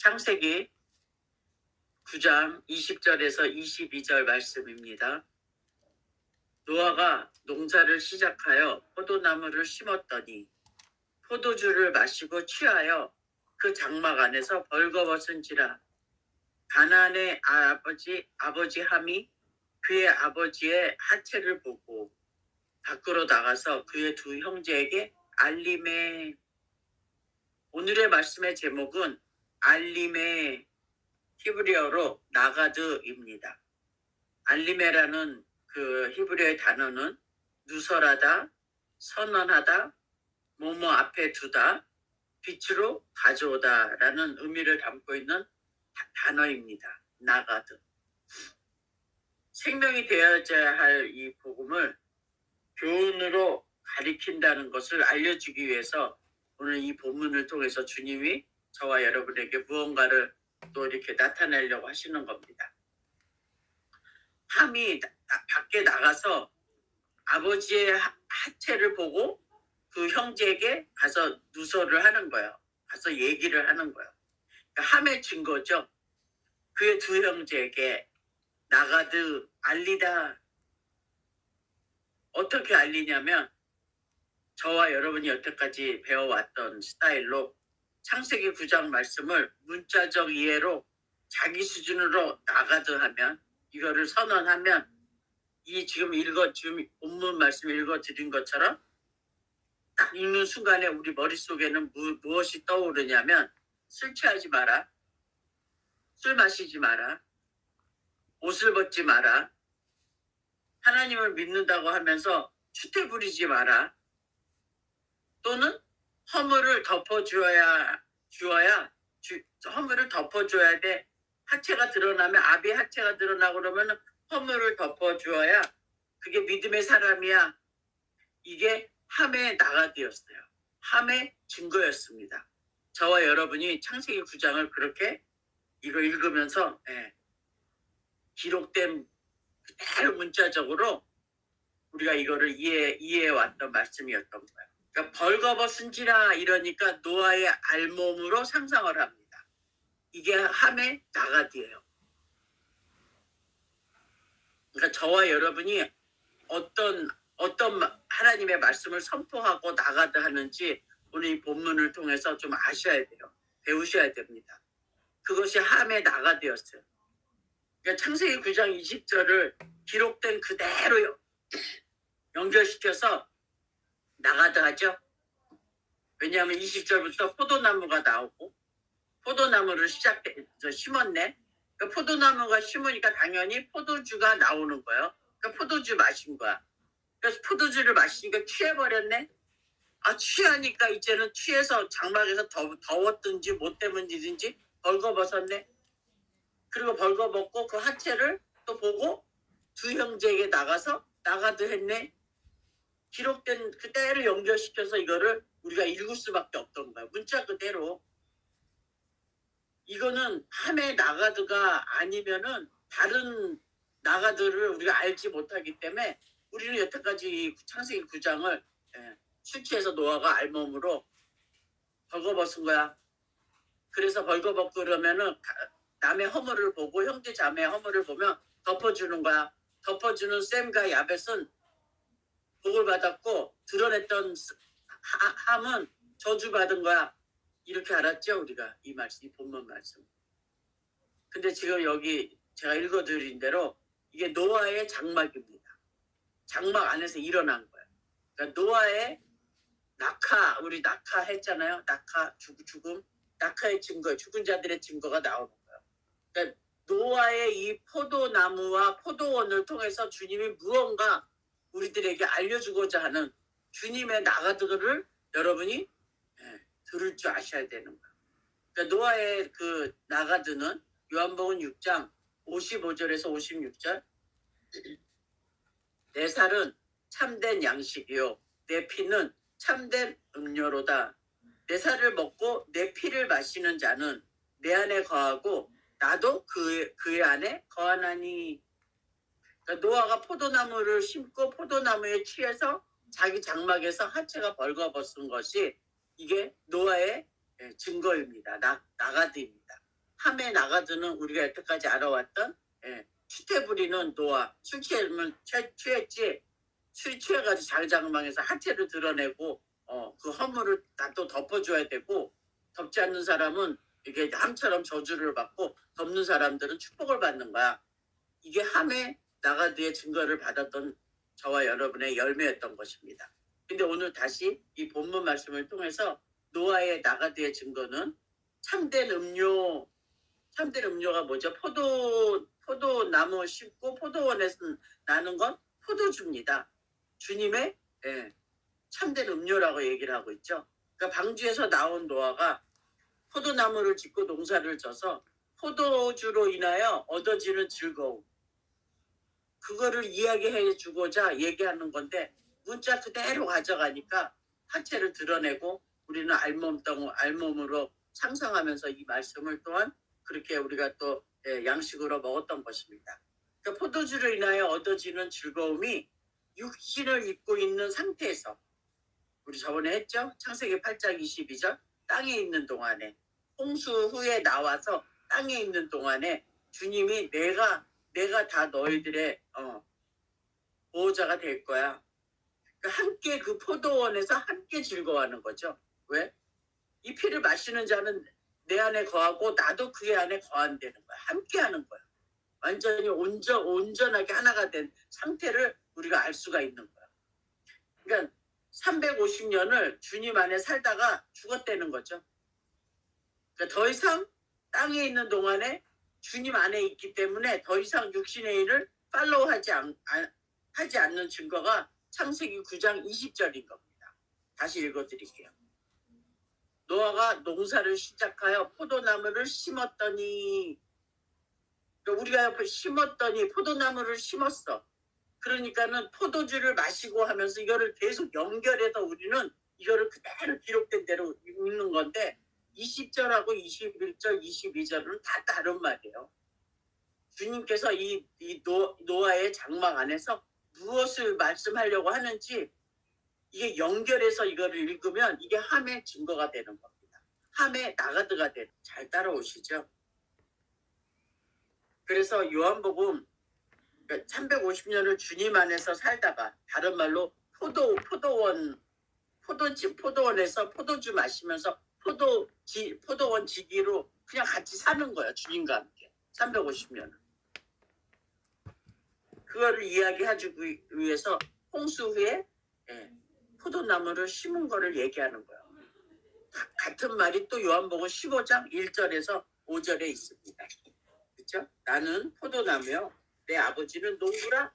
창세기 9장 20절에서 22절 말씀입니다. 노아가 농사를 시작하여 포도나무를 심었더니 포도주를 마시고 취하여 그 장막 안에서 벌거벗은지라. 가나안의 아버지 함이 그의 아버지의 하체를 보고 밖으로 나가서 그의 두 형제에게 알림에. 오늘의 말씀의 제목은 알림에, 히브리어로 나가드입니다. 알림에라는 그 히브리어의 단어는 누설하다, 선언하다, 뭐뭐 앞에 두다, 빛으로 가져오다 라는 의미를 담고 있는 단어입니다. 나가드. 생명이 되어야 할 이 복음을 교훈으로 가리킨다는 것을 알려주기 위해서 오늘 이 본문을 통해서 주님이 저와 여러분에게 무언가를 또 이렇게 나타내려고 하시는 겁니다. 함이 밖에 나가서 아버지의 하체를 보고 그 형제에게 가서 누설을 하는 거예요. 가서 얘기를 하는 거예요. 그러니까 함의 증거죠. 그의 두 형제에게 나가드, 알리다. 어떻게 알리냐면 저와 여러분이 여태까지 배워왔던 스타일로 창세기 9장 말씀을 문자적 이해로 자기 수준으로 나가드 하면, 이거를 선언하면, 이 지금 본문 말씀 읽어드린 것처럼 딱 읽는 순간에 우리 머릿속에는 무엇이 떠오르냐면, 술 취하지 마라, 술 마시지 마라, 옷을 벗지 마라, 하나님을 믿는다고 하면서 추태 부리지 마라, 또는 허물을 허물을 덮어줘야 돼. 하체가 드러나면, 아비의 하체가 드러나고 그러면 허물을 덮어주어야 그게 믿음의 사람이야. 이게 함의 나가드였어요. 함의 증거였습니다. 저와 여러분이 창세기 9장을 그렇게 이거 읽으면서 기록된 그대로 문자적으로 우리가 이거를 이해해왔던 말씀이었던 거예요. 그러니까 벌거벗은지라 이러니까 노아의 알몸으로 상상을 합니다. 이게 함의 나가드예요. 그러니까 저와 여러분이 어떤 하나님의 말씀을 선포하고 나가드 하는지 오늘 이 본문을 통해서 좀 아셔야 돼요. 배우셔야 됩니다. 그것이 함의 나가드였어요. 그러니까 창세기 9장 20절을 기록된 그대로 연결시켜서 나가드 하죠. 왜냐하면 20절부터 포도나무가 나오고, 포도나무를 심었네. 그러니까 포도나무가 심으니까 당연히 포도주가 나오는 거예요. 그러니까 포도주 마신 거야. 그래서 포도주를 마시니까 취해버렸네. 취하니까 이제는 취해서 장막에서 더웠든지 못 때문이든지 벌거벗었네. 그리고 벌거벗고 그 하체를 또 보고 두 형제에게 나가서 나가드 했네. 기록된 그대로 연결시켜서 이거를 우리가 읽을 수밖에 없던 거야. 문자 그대로. 이거는 함의 나가드가 아니면은 다른 나가드를 우리가 알지 못하기 때문에 우리는 여태까지 창세기 9장을 술 취해서 노아가 알몸으로 벌거벗은 거야. 그래서 벌거벗고 그러면은 남의 허물을 보고, 형제 자매의 허물을 보면 덮어주는 거야. 덮어주는 셈과 야벳은 복을 받았고, 드러냈던 함은 저주받은 거야. 이렇게 알았죠, 우리가 이 본문 말씀. 근데 지금 여기 제가 읽어드린 대로 이게 노아의 장막입니다. 장막 안에서 일어난 거예요. 그러니까 노아의 우리 낙하 했잖아요. 낙하, 죽음. 낙하의 증거, 죽은 자들의 증거가 나오는 거예요. 그러니까 노아의 이 포도나무와 포도원을 통해서 주님이 무언가 우리들에게 알려주고자 하는 주님의 나가드를 여러분이 들을 줄 아셔야 되는 거예요. 그러니까 노아의 그 나가드는 요한복음 6장 55절에서 56절. 내 살은 참된 양식이요, 내 피는 참된 음료로다. 내 살을 먹고 내 피를 마시는 자는 내 안에 거하고 나도 그의 안에 거하나니. 그러니까 노아가 포도나무를 심고 포도나무에 취해서 자기 장막에서 하체가 벌거벗은 것이 이게 노아의 증거입니다. 나가드입니다. 함에 나가드는 우리가 여태까지 알아왔던 추태 부리는 노아. 술 취하면 취했지. 술 취해가지고 자기장망해서 하체를 드러내고 그 허물을 다 또 덮어줘야 되고, 덮지 않는 사람은 이게 함처럼 저주를 받고 덮는 사람들은 축복을 받는 거야. 이게 함에 나가드의 증거를 받았던 저와 여러분의 열매였던 것입니다. 근데 오늘 다시 이 본문 말씀을 통해서 노아의 나가드의 증거는 참된 음료가 뭐죠? 포도나무 심고 포도원에서 나는 건 포도주입니다. 주님의 참된 음료라고 얘기를 하고 있죠. 그러니까 방주에서 나온 노아가 포도나무를 짓고 농사를 져서 포도주로 인하여 얻어지는 즐거움, 그거를 이야기해 주고자 얘기하는 건데 문자 그대로 가져가니까 하체를 드러내고 우리는 알몸으로 상상하면서 이 말씀을 또한 그렇게 우리가 또 양식으로 먹었던 것입니다. 그러니까 포도주로 인하여 얻어지는 즐거움이 육신을 입고 있는 상태에서, 우리 저번에 했죠? 창세기 8장 22절, 땅에 있는 동안에, 홍수 후에 나와서 땅에 있는 동안에 주님이 내가 다 너희들의 보호자가 될 거야. 그러니까 함께 그 포도원에서 함께 즐거워하는 거죠. 왜? 이 피를 마시는 자는 내 안에 거하고 나도 그의 안에 거한다는 거야. 함께 하는 거야. 완전히 온전하게 하나가 된 상태를 우리가 알 수가 있는 거야. 그러니까 350년을 주님 안에 살다가 죽었다는 거죠. 그러니까 더 이상 땅에 있는 동안에 주님 안에 있기 때문에 더 이상 육신의 일을 팔로우하지 않는 증거가 창세기 9장 20절인 겁니다. 다시 읽어드릴게요. 노아가 농사를 시작하여 포도나무를 심었더니, 그러니까 우리가 옆에 심었더니 포도나무를 심었어. 그러니까는 포도주를 마시고 하면서 이거를 계속 연결해서 우리는 이거를 그대로 기록된 대로 읽는 건데 20절하고 21절, 22절은 다 다른 말이에요. 주님께서 이 노아의 장막 안에서 무엇을 말씀하려고 하는지 이게 연결해서 이거를 읽으면 이게 함의 증거가 되는 겁니다. 함의 나가드가 되는. 잘 따라오시죠? 그래서 요한복음 350년을 주님 안에서 살다가, 다른 말로 포도원에서 포도주 마시면서 포도원 지기로 그냥 같이 사는 거야. 주님과 함께 350년을. 그거를 이야기하기 위해서 홍수 후에 포도나무를 심은 거를 얘기하는 거예요. 같은 말이 또 요한복음 15장 1절에서 5절에 있습니다. 그렇죠? 나는 포도나무요, 내 아버지는 농부라.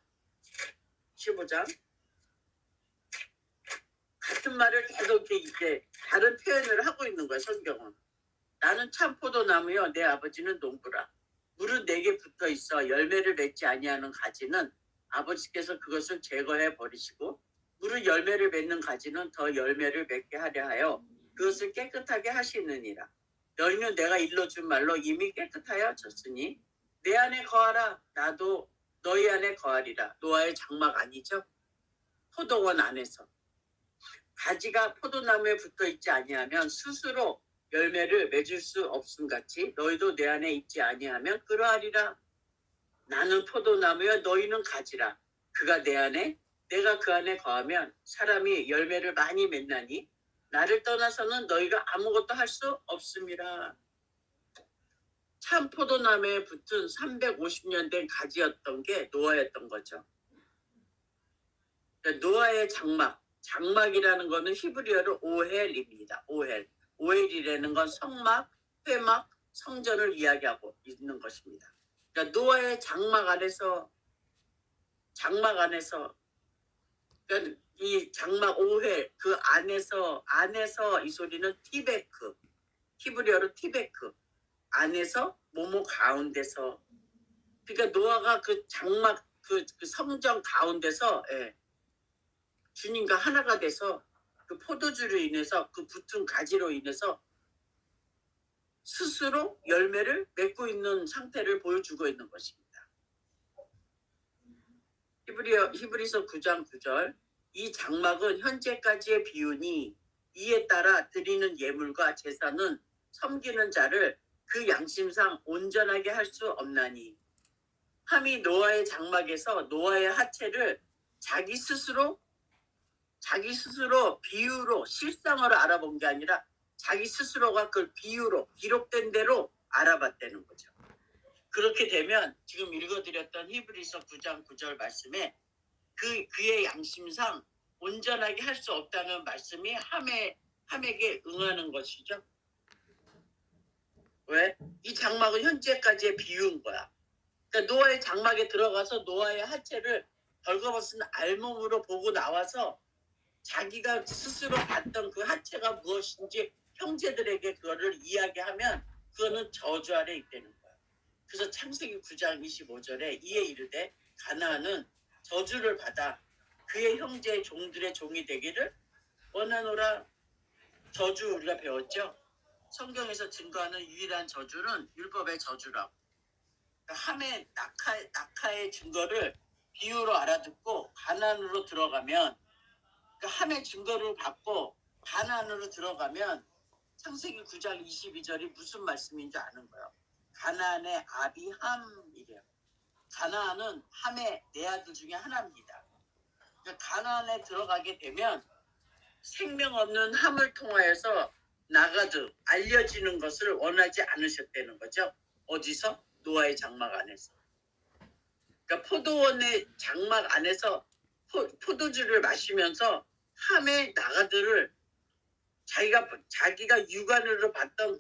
15장 같은 말을 계속 이렇게 다른 표현을 하고 있는 거야. 성경은 나는 참 포도나무요, 내 아버지는 농부라. 물은 내게 붙어 있어 열매를 맺지 아니하는 가지는 아버지께서 그것을 제거해 버리시고 물은 열매를 맺는 가지는 더 열매를 맺게 하려 하여 그것을 깨끗하게 하시느니라. 너희는 내가 일러준 말로 이미 깨끗하여졌으니 내 안에 거하라. 나도 너희 안에 거하리라. 노아의 장막 아니죠? 포도원 안에서. 가지가 포도나무에 붙어 있지 아니하면 스스로 열매를 맺을 수 없음같이 너희도 내 안에 있지 아니하면 그러하리라. 나는 포도나무여 너희는 가지라. 그가 내 안에 내가 그 안에 거하면 사람이 열매를 많이 맺나니 나를 떠나서는 너희가 아무것도 할 수 없음이라. 참 포도나무에 붙은 350년 된 가지였던 게 노아였던 거죠. 그러니까 노아의 장막이라는 거는 히브리어로 오헬입니다. 오헬이라는 건 성막, 회막, 성전을 이야기하고 있는 것입니다. 그러니까 노아의 장막 안에서 그러니까 이 장막 오헬 그 안에서 이 소리는 티베크, 히브리어로 티베크, 안에서 모모 가운데서. 그러니까 노아가 그 장막 그 성전 가운데서 주님과 하나가 돼서 그 포도주로 인해서 그 붙은 가지로 인해서 스스로 열매를 맺고 있는 상태를 보여주고 있는 것입니다. 히브리서 9장 9절, 이 장막은 현재까지의 비유니 이에 따라 드리는 예물과 제사는 섬기는 자를 그 양심상 온전하게 할 수 없나니 함이 노아의 장막에서 노아의 하체를 자기 스스로 비유로 실상으로 알아본 게 아니라 자기 스스로가 그걸 비유로 기록된 대로 알아봤다는 거죠. 그렇게 되면 지금 읽어드렸던 히브리서 9장 9절 말씀에 그의 양심상 온전하게 할 수 없다는 말씀이 함에게 응하는 것이죠. 왜? 이 장막은 현재까지의 비유인 거야. 그러니까 노아의 장막에 들어가서 노아의 하체를 벌거벗은 알몸으로 보고 나와서 자기가 스스로 봤던 그 하체가 무엇인지 형제들에게 그거를 이야기하면 그거는 저주 아래 있다는 거야. 그래서 창세기 9장 25절에 이에 이르되 가나안은 저주를 받아 그의 형제의 종들의 종이 되기를 원하노라. 저주 우리가 배웠죠. 성경에서 증거하는 유일한 저주는 율법의 저주라고. 함의 낙하의 증거를 비유로 알아듣고 가나안으로 들어가면 함의 증거를 받고 가나안으로 들어가면 창세기 9장 22절이 무슨 말씀인지 아는 거예요. 가나안의 아비 함이래요. 가나안은 함의 네 아들 중에 하나입니다. 그러니까 가나안에 들어가게 되면 생명 없는 함을 통하여서 나가도 알려지는 것을 원하지 않으셨다는 거죠. 어디서? 노아의 장막 안에서. 그러니까 포도원의 장막 안에서 포도주를 마시면서 함의 나가들을 자기가 육안으로 봤던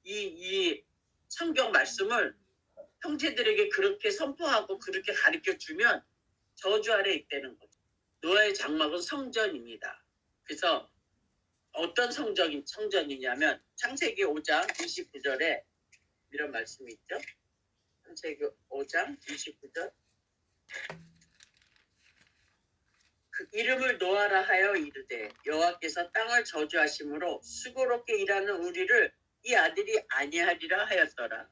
이 성경 말씀을 형제들에게 그렇게 선포하고 그렇게 가르쳐 주면 저주 아래 있다는 거죠. 노아의 장막은 성전입니다. 그래서 어떤 성전이냐면 창세기 5장 29절에 이런 말씀이 있죠. 창세기 5장 29절 그 이름을 노아라 하여 이르되 여호와께서 땅을 저주하심으로 수고롭게 일하는 우리를 이 아들이 아니하리라 하였더라.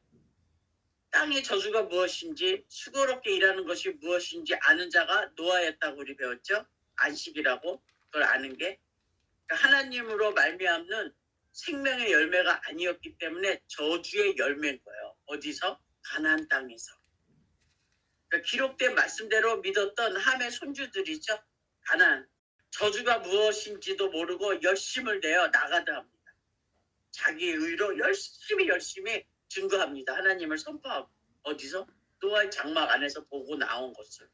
땅의 저주가 무엇인지 수고롭게 일하는 것이 무엇인지 아는 자가 노아였다고 우리 배웠죠. 안식이라고 그걸 아는 게 하나님으로 말미암는 생명의 열매가 아니었기 때문에 저주의 열매인 거예요. 어디서? 가나안 땅에서. 그러니까 기록된 말씀대로 믿었던 함의 손주들이죠. 가나안. 저주가 무엇인지도 모르고 열심을 내어 나가다 합니다. 자기 의로 열심히 증거합니다. 하나님을 선포하고. 어디서? 노아의 장막 안에서 보고 나온 것을.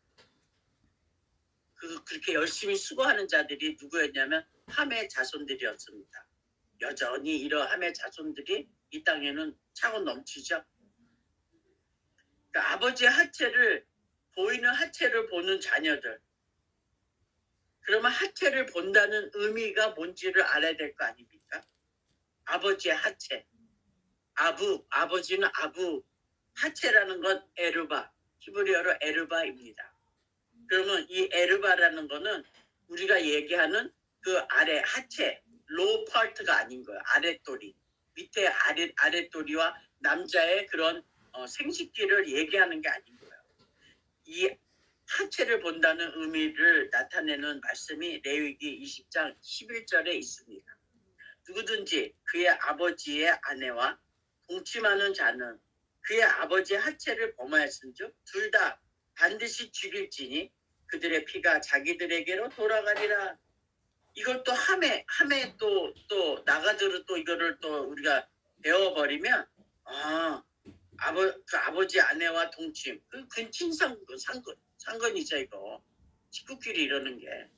그렇게 열심히 수고하는 자들이 누구였냐면 함의 자손들이었습니다. 여전히 이런 함의 자손들이 이 땅에는 차고 넘치죠. 그러니까 아버지의 하체를 보이는 하체를 보는 자녀들. 그러면 하체를 본다는 의미가 뭔지를 알아야 될 거 아닙니까? 아버지의 하체. 아버지는 아부. 하체라는 건 에르바. 히브리어로 에르바입니다. 그러면 이 에르바라는 거는 우리가 얘기하는 그 아래 하체, 로우 파트가 아닌 거예요. 아랫도리. 밑에 아랫도리와 남자의 그런 생식기를 얘기하는 게 아닌 거예요. 이 하체를 본다는 의미를 나타내는 말씀이 레위기 20장 11절에 있습니다. 누구든지 그의 아버지의 아내와 동침하는 자는 그의 아버지의 하체를 범하였은즉 둘 다 반드시 죽일지니 그들의 피가 자기들에게로 돌아가리라. 이걸 또 함에 또 나가들을 또 이거를 또 우리가 배워버리면 그 아버지 아내와 동침 그 근친 상건이죠. 이거 식구끼리 이러는 게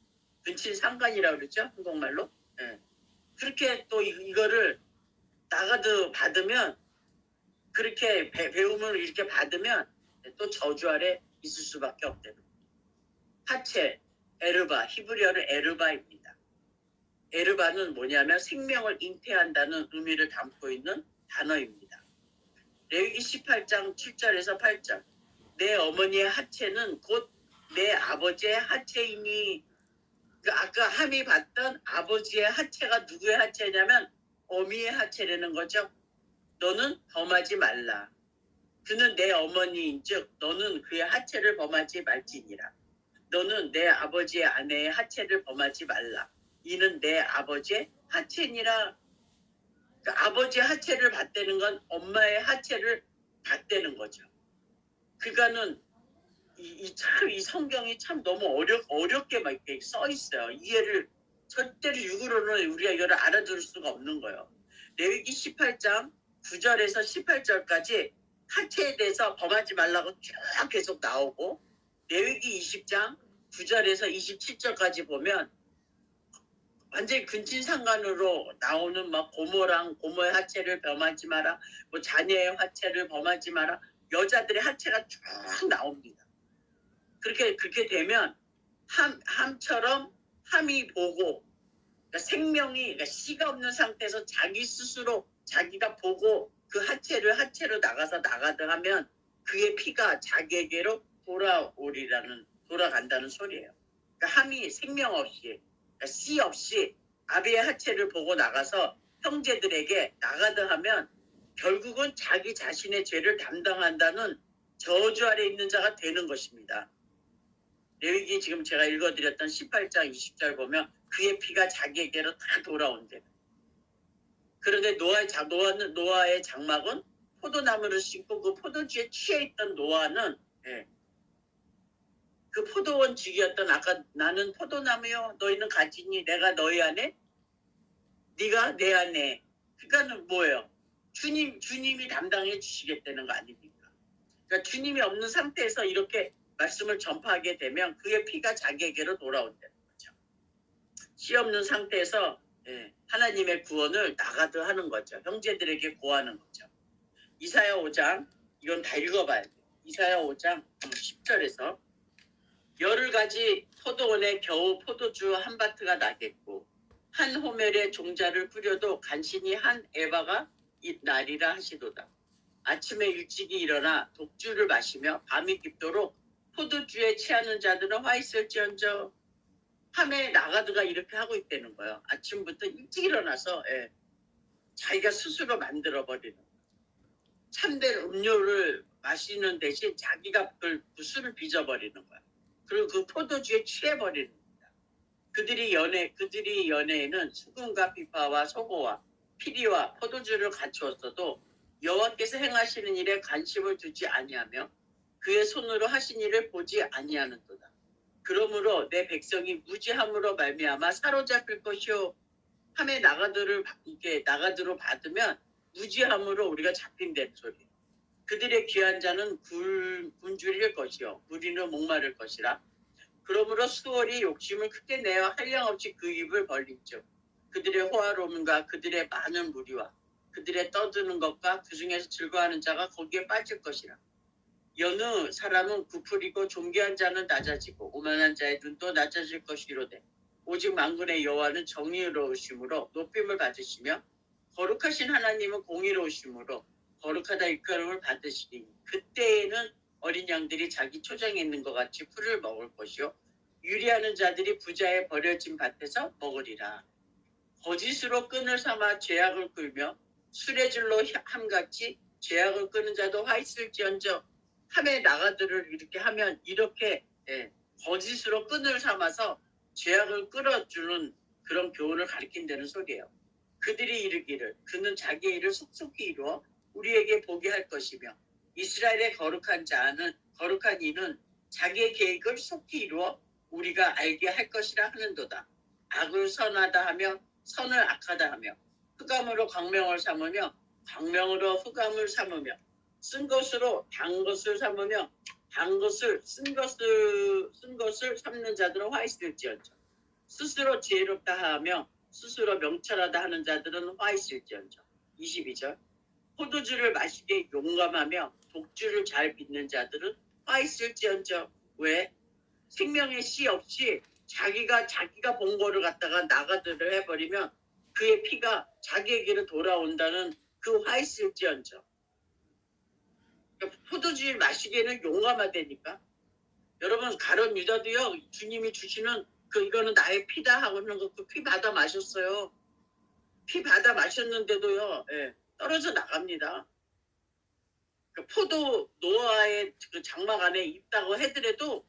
근친 상간이라고 그러죠 한국말로. 네. 그렇게 또 이거를 나가드 받으면 그렇게 배움을 이렇게 받으면 또 저주 아래 있을 수밖에 없대요. 하체 에르바 히브리어는 에르바입니다. 에르바는 뭐냐면 생명을 잉태한다는 의미를 담고 있는 단어입니다. 레위기 18장 7절에서 8절 내 어머니의 하체는 곧 내 아버지의 하체이니 아까 함이 봤던 아버지의 하체가 누구의 하체냐면 어미의 하체라는 거죠. 너는 범하지 말라. 그는 내 어머니인즉 너는 그의 하체를 범하지 말지니라. 너는 내 아버지의 아내의 하체를 범하지 말라. 이는 내 아버지의 하체니라. 그러니까 아버지 하체를 받대는 건 엄마의 하체를 받대는 거죠. 그러니까는 이 성경이 참 너무 어렵게 막 이렇게 써 있어요. 이해를 절대로 육으로는 우리가 이걸 알아들을 수가 없는 거예요. 레위기 18장 9절에서 18절까지 하체에 대해서 범하지 말라고 쭉 계속 나오고, 레위기 20장 9절에서 27절까지 보면 완전히 근친상간으로 나오는 막 고모의 하체를 범하지 마라, 뭐 자녀의 하체를 범하지 마라, 여자들의 하체가 쭉 나옵니다. 그렇게 되면 함처럼 함이 보고, 그러니까 생명이, 그러니까 씨가 없는 상태에서 자기 스스로 자기가 보고 그 하체로 나가다 하면 그의 피가 자기에게로 돌아간다는 소리예요. 그러니까 함이 생명 없이, 그러니까 씨 없이 아비의 하체를 보고 나가서 형제들에게 나가다 하면 결국은 자기 자신의 죄를 담당한다는 저주 아래 있는 자가 되는 것입니다. 레위기 지금 제가 읽어드렸던 18장 20절 보면 그의 피가 자기에게로 다 돌아온대. 그런데 노아의 장막은 포도나무를 심고 그 포도주에 취해 있던 노아는, 그 포도원 주기였던, 아까 나는 포도나무요 너희는 가지니 내가 너희 안에 네가 내 안에. 그러니까는 뭐예요? 주님이 담당해 주시겠다는 거 아닙니까? 그러니까 주님이 없는 상태에서 이렇게 말씀을 전파하게 되면 그의 피가 자기에게로 돌아온다는 거죠. 씨 없는 상태에서 하나님의 구원을 나가드 하는 거죠. 형제들에게 구하는 거죠. 이사야 5장, 이건 다 읽어봐야 돼요. 이사야 5장 10절에서 열흘 가지 포도원에 겨우 포도주 한 바트가 나겠고 한 호멜에 종자를 뿌려도 간신히 한 에바가 나리라 하시도다. 아침에 일찍이 일어나 독주를 마시며 밤이 깊도록 포도주에 취하는 자들은 화 있을지언정. 함에 나가드가 이렇게 하고 있다는 거예요. 아침부터 일찍 일어나서 자기가 스스로 만들어버리는, 참된 음료를 마시는 대신 자기가 그 술을 빚어버리는 거야. 그리고 그 포도주에 취해버리는 겁니다. 그들이 연애에는 수금과 비파와 소고와 피리와 포도주를 갖추었어도 여호와께서 행하시는 일에 관심을 두지 아니하며 그의 손으로 하신 일을 보지 아니하는도다. 그러므로 내 백성이 무지함으로 말미암아 사로잡힐 것이요. 함에 나가드로 받으면 무지함으로 우리가 잡힌다는 소리. 그들의 귀한 자는 굶주릴 것이요 무리는 목마를 것이라. 그러므로 수월이 욕심을 크게 내어 한량없이 그 입을 벌린즉 그들의 호화로움과 그들의 많은 무리와 그들의 떠드는 것과 그 중에서 즐거워하는 자가 거기에 빠질 것이라. 여느 사람은 부풀이고 존귀한 자는 낮아지고 오만한 자의 눈도 낮아질 것이로되 오직 만군의 여호와는 정의로우심으로 높임을 받으시며 거룩하신 하나님은 공의로우심으로 거룩하다 일컬음을 받으시니 그때에는 어린 양들이 자기 초장에 있는 것 같이 풀을 먹을 것이요 유리하는 자들이 부자의 버려진 밭에서 먹으리라. 거짓으로 끈을 삼아 죄악을 끌며 술의 줄로 함같이 죄악을 끄는 자도 화 있을지언정. 함에 나가들을 이렇게 하면 이렇게 거짓으로 끈을 삼아서 죄악을 끌어주는 그런 교훈을 가리킨다는 소리예요. 그들이 이르기를 그는 자기의 일을 속속히 이루어 우리에게 보게 할 것이며 이스라엘의 거룩한 이는 자기의 계획을 속히 이루어 우리가 알게 할 것이라 하는도다. 악을 선하다 하며 선을 악하다 하며 흑암으로 광명을 삼으며 광명으로 흑암을 삼으며 쓴 것으로 단 것을 삼으며 단 것을 쓴 것을 삼는 자들은 화 있을지언정. 스스로 지혜롭다 하며 스스로 명철하다 하는 자들은 화 있을지언정. 22절 포도주를 마시게 용감하며 독주를 잘 빚는 자들은 화 있을지언정. 왜? 생명의 씨 없이 자기가 본 거를 갖다가 나가드를 해버리면 그의 피가 자기에게로 돌아온다는 그 화 있을지언정. 그러니까 포도주를 마시기에는 용감하다니까. 여러분 가룟 유다도요 주님이 주시는 이거는 나의 피다 하고는 그 피 받아 마셨어요. 피 받아 마셨는데도요 떨어져 나갑니다. 포도 노아의 그 장막 안에 있다고 해더라도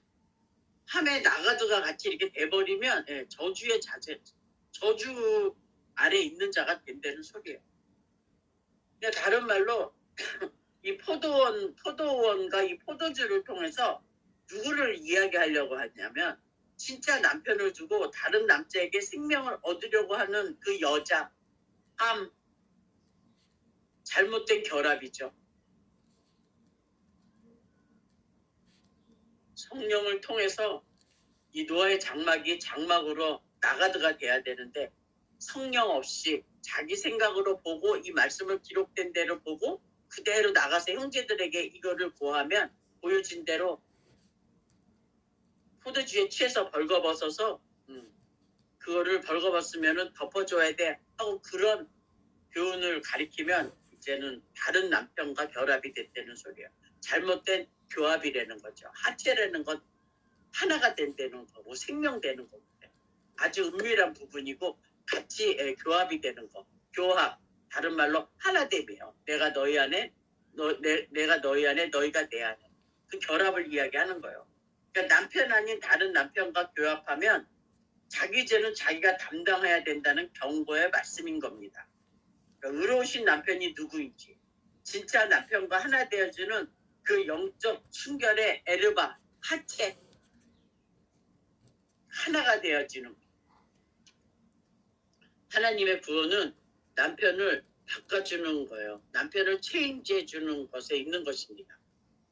함에 나가드가 같이 이렇게 돼버리면 저주 아래 있는 자가 된다는 소리예요. 그러니까 다른 말로 이 포도원과 이 포도주를 통해서 누구를 이야기하려고 하냐면 진짜 남편을 두고 다른 남자에게 생명을 얻으려고 하는 그 여자, 잘못된 결합이죠. 성령을 통해서 이 노아의 장막이 장막으로 나가드가 돼야 되는데 성령 없이 자기 생각으로 보고 이 말씀을 기록된 대로 보고 그대로 나가서 형제들에게 이거를 고하면 보여진 대로 포도주에 취해서 벌거벗어서 그거를 벌거벗으면은 덮어줘야 돼 하고 그런 교훈을 가리키면 이제는 다른 남편과 결합이 됐다는 소리야. 잘못된 교합이라는 거죠. 하체라는 건 하나가 된다는 거고 생명되는 거고 아주 은밀한 부분이고 같이 교합이 되는 거. 교합 다른 말로 하나됨이에요. 내가 너희 안에 내가 너희 안에 너희가 내 안에 그 결합을 이야기하는 거예요. 그러니까 남편 아닌 다른 남편과 교합하면 자기 죄는 자기가 담당해야 된다는 경고의 말씀인 겁니다. 그러니까 의로우신 남편이 누구인지 진짜 남편과 하나 되어주는 그 영적 순결의 에르바 하체 하나가 되어지는 거예요. 하나님의 구원은 남편을 바꿔주는 거예요. 남편을 체인지해 주는 것에 있는 것입니다.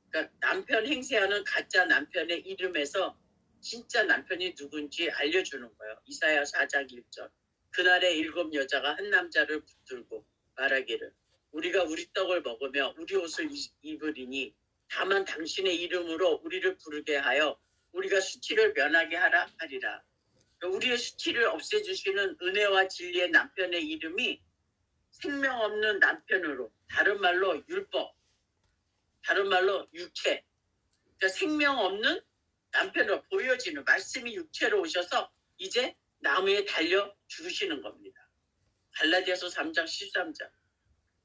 그러니까 남편 행세하는 가짜 남편의 이름에서 진짜 남편이 누군지 알려주는 거예요. 이사야 4장 1절. 그날에 7 여자가 한 남자를 붙들고 말하기를 우리가 우리 떡을 먹으며 우리 옷을 입으리니 다만 당신의 이름으로 우리를 부르게 하여 우리가 수치를 면하게 하라 하리라. 우리의 수치를 없애주시는 은혜와 진리의 남편의 이름이 생명 없는 남편으로 다른 말로 율법 다른 말로 육체 그러니까 생명 없는 남편으로 보여지는 말씀이 육체로 오셔서 이제 나무에 달려 죽으시는 겁니다. 갈라디아서 3장 13절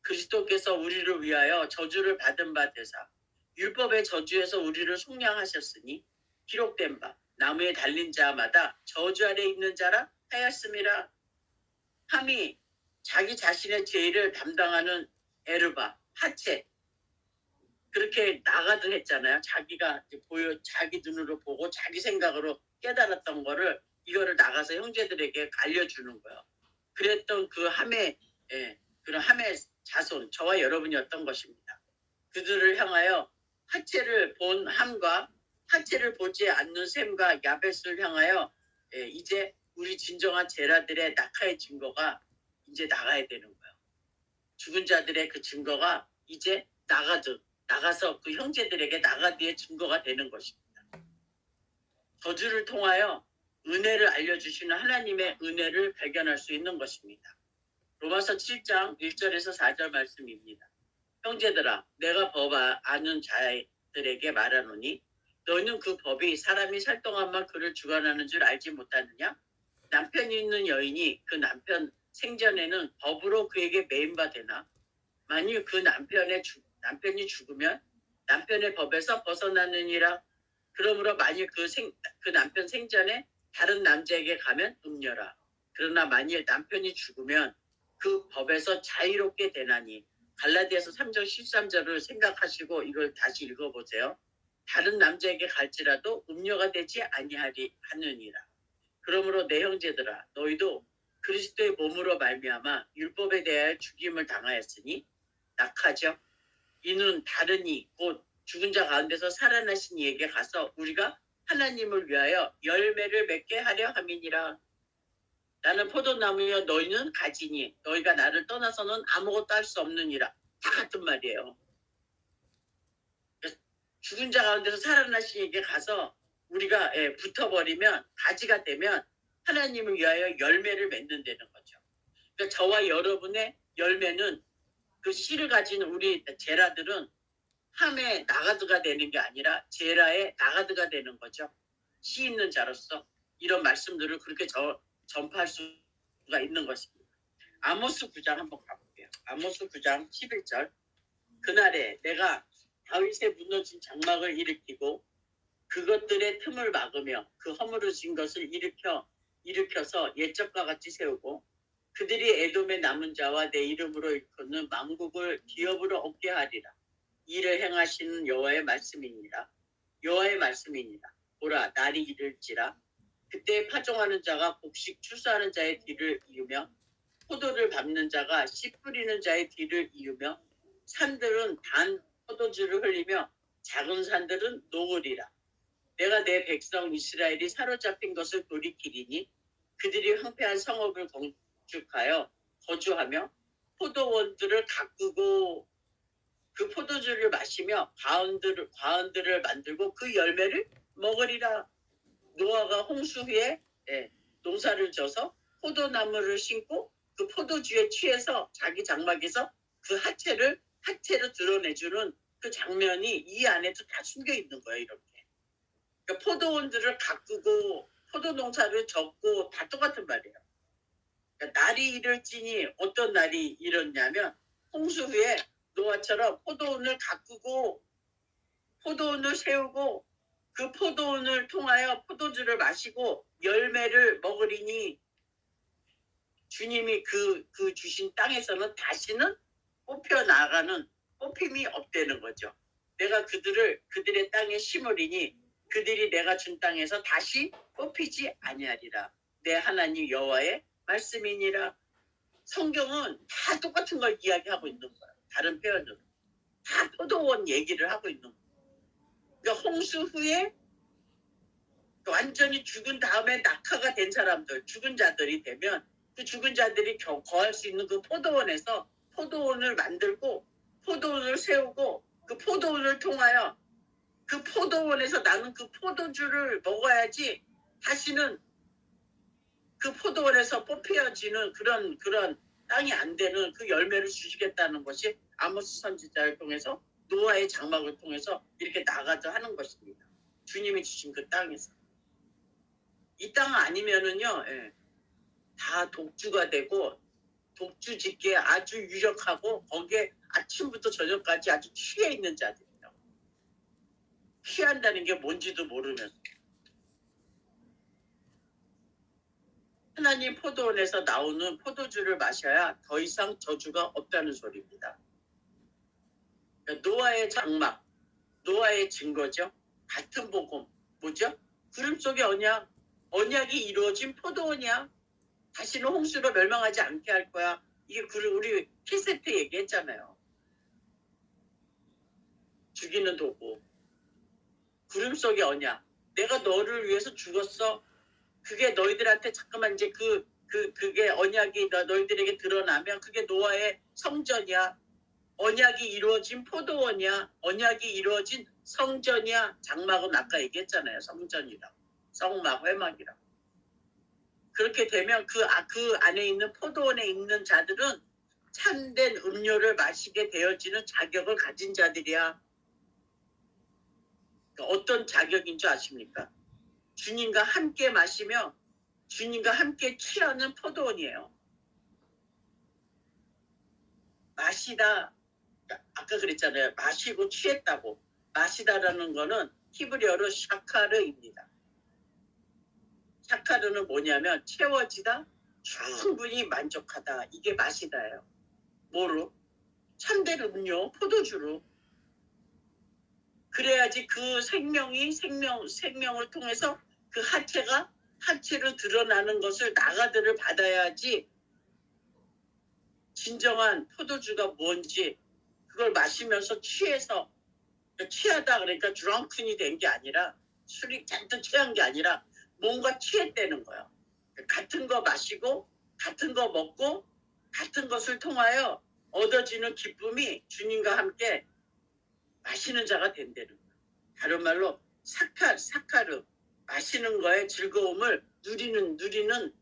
그리스도께서 우리를 위하여 저주를 받은 바 되사 율법의 저주에서 우리를 속량하셨으니 기록된 바 나무에 달린 자마다 저주 아래 있는 자라 하였음이라 함이 자기 자신의 죄를 담당하는 에르바 하체 그렇게 나가든 했잖아요. 자기가 자기 눈으로 보고 자기 생각으로 깨달았던 거를 이거를 나가서 형제들에게 알려주는 거예요. 그랬던 그 함의 그런 함의 자손 저와 여러분이었던 것입니다. 그들을 향하여 하체를 본 함과 하체를 보지 않는 셈과 야벳을 향하여 이제 우리 진정한 제라들의 낙하의 증거가 이제 나가야 되는 거예요. 죽은 자들의 그 증거가 이제 나가서 그 형제들에게 나가드의 증거가 되는 것입니다. 저주를 통하여 은혜를 알려주시는 하나님의 은혜를 발견할 수 있는 것입니다. 로마서 7장 1절에서 4절 말씀입니다. 형제들아 내가 법 아는 자들에게 말하노니 너희는 그 법이 사람이 살 동안만 그를 주관하는 줄 알지 못하느냐? 남편이 있는 여인이 그 남편 생전에는 법으로 그에게 매인바 되나? 만일 그 남편이 죽으면 남편의 법에서 벗어나느니라. 그러므로 만일 그 남편 생전에 다른 남자에게 가면 음녀라. 그러나 만일 남편이 죽으면 그 법에서 자유롭게 되나니. 갈라디아서 3장 13절을 생각하시고 이걸 다시 읽어보세요. 다른 남자에게 갈지라도 음녀가 되지 아니하느니라. 그러므로 내 형제들아 너희도 그리스도의 몸으로 말미암아 율법에 대하여 죽임을 당하였으니 낙하죠. 이는 다른 이 곧 죽은 자 가운데서 살아나신 이에게 가서 우리가 하나님을 위하여 열매를 맺게 하려 함이니라. 나는 포도나무여 너희는 가지니 너희가 나를 떠나서는 아무것도 할 수 없느니라. 다 같은 말이에요. 죽은 자 가운데서 살아나신 이에게 가서 우리가 붙어버리면 가지가 되면 하나님을 위하여 열매를 맺는다는 거죠. 그러니까 저와 여러분의 열매는 그 씨를 가진 우리 제라들은 함의 나가드가 되는 게 아니라 제라의 나가드가 되는 거죠. 씨 있는 자로서 이런 말씀들을 그렇게 전파할 수가 있는 것입니다. 아모스 9장 한번 가볼게요. 아모스 9장 11절 그날에 내가 다윗의 무너진 장막을 일으키고 그것들의 틈을 막으며 그 허물어진 것을 일으켜서 옛적과 같이 세우고 그들이 에돔의 남은 자와 내 이름으로 일컫는 만국을 기업으로 얻게 하리라. 이를 행하시는 여호와의 말씀이니라. 여호와의 말씀이니라. 보라, 날이 이를지라. 그때 파종하는 자가 곡식 추수하는 자의 뒤를 이으며 포도를 밟는 자가 씨 뿌리는 자의 뒤를 이으며 산들은 단 포도주를 흘리며 작은 산들은 녹으리라. 내가 내 백성 이스라엘이 사로잡힌 것을 돌이키리니 그들이 황폐한 성읍을 건축하여 거주하며 포도원들을 가꾸고 그 포도주를 마시며 과은들을 만들고 그 열매를 먹으리라. 노아가 홍수 후에 농사를 져서 포도나무를 심고 그 포도주에 취해서 자기 장막에서 그 하체를 드러내주는 그 장면이 이 안에도 다 숨겨 있는 거예요. 이렇게. 그러니까 포도원들을 가꾸고 포도 농사를 젓고 다 똑같은 말이에요. 그러니까 날이 이를지니 어떤 날이 이렇냐면 홍수 후에 노아처럼 포도원을 가꾸고 포도원을 세우고 그 포도원을 통하여 포도주를 마시고 열매를 먹으리니 주님이 그 주신 땅에서는 다시는 뽑혀나가는 뽑힘이 없다는 거죠. 내가 그들의 땅에 심으리니 그들이 내가 준 땅에서 다시 뽑히지 아니하리라. 내 하나님 여호와의 말씀이니라. 성경은 다 똑같은 걸 이야기하고 있는 거예요. 다른 표현으로. 다 포도원 얘기를 하고 있는 거예요. 그러니까 홍수 후에 완전히 죽은 다음에 낙하가 된 사람들, 죽은 자들이 되면 그 죽은 자들이 거할 수 있는 그 포도원에서 포도원을 만들고 포도원을 세우고 그 포도원을 통하여 그 포도원에서 나는 그 포도주를 먹어야지 다시는 그 포도원에서 뽑혀지는 그런 땅이 안 되는 그 열매를 주시겠다는 것이 아모스 선지자를 통해서 노아의 장막을 통해서 이렇게 나가자 하는 것입니다. 주님이 주신 그 땅에서. 이 땅 아니면은요, 다 독주가 되고 독주 짓기에 아주 유력하고 거기에 아침부터 저녁까지 아주 취해 있는 자들이에요. 취한다는 게 뭔지도 모르면서. 하나님 포도원에서 나오는 포도주를 마셔야 더 이상 저주가 없다는 소리입니다. 그러니까 노아의 장막, 노아의 증거죠. 같은 복음, 뭐죠? 구름 속의 언약이 이루어진 포도원이야. 다시는 홍수로 멸망하지 않게 할 거야. 이게 우리 캐세트 얘기했잖아요. 죽이는 도구. 구름 속의 언약. 내가 너를 위해서 죽었어. 그게 너희들한테 잠깐만 이제 그게 언약이 너희들에게 드러나면 그게 노아의 성전이야. 언약이 이루어진 포도원이야. 언약이 이루어진 성전이야. 장막은 아까 얘기했잖아요. 성전이라. 성막, 회막이라. 그렇게 되면 그 안에 있는 포도원에 있는 자들은 참된 음료를 마시게 되어지는 자격을 가진 자들이야. 그러니까 어떤 자격인 줄 아십니까? 주님과 함께 마시며 주님과 함께 취하는 포도원이에요. 마시다, 아까 그랬잖아요. 마시고 취했다고. 마시다라는 거는 히브리어로 샤카르입니다. 샤카르는 뭐냐면 채워지다, 충분히 만족하다. 이게 마시다예요. 뭐로? 참된 음료, 포도주로. 그래야지 그 생명을 통해서 그 하체로 드러나는 것을 나가들을 받아야지 진정한 포도주가 뭔지 그걸 마시면서 취해서 취하다 그러니까 드렁큰이 된 게 아니라 술이 잔뜩 취한 게 아니라 뭔가 취했다는 거예요. 같은 거 마시고 같은 거 먹고 같은 것을 통하여 얻어지는 기쁨이 주님과 함께 마시는 자가 된다는 거예요. 다른 말로 사카르 마시는 거에 즐거움을 누리는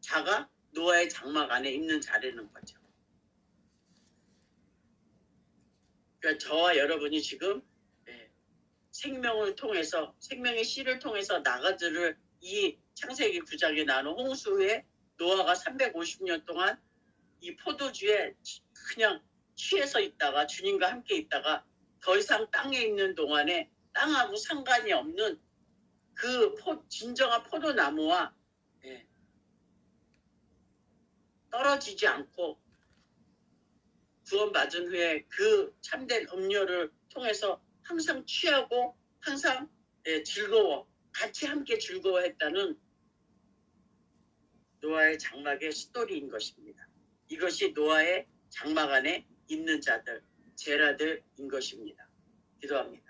자가 노아의 장막 안에 있는 자라는 거죠. 그러니까 저와 여러분이 지금 생명을 통해서 생명의 씨를 통해서 나가들을 이 창세기 9장에 나오는 홍수 후에 노아가 350년 동안 이 포도주에 그냥 취해서 있다가 주님과 함께 있다가 더 이상 땅에 있는 동안에 땅하고 상관이 없는 그 진정한 포도나무와 떨어지지 않고 구원받은 후에 그 참된 음료를 통해서 항상 취하고 항상 즐거워 같이 함께 즐거워했다는 노아의 장막의 스토리인 것입니다. 이것이 노아의 장막 안에 있는 자들, 제라들인 것입니다. 기도합니다.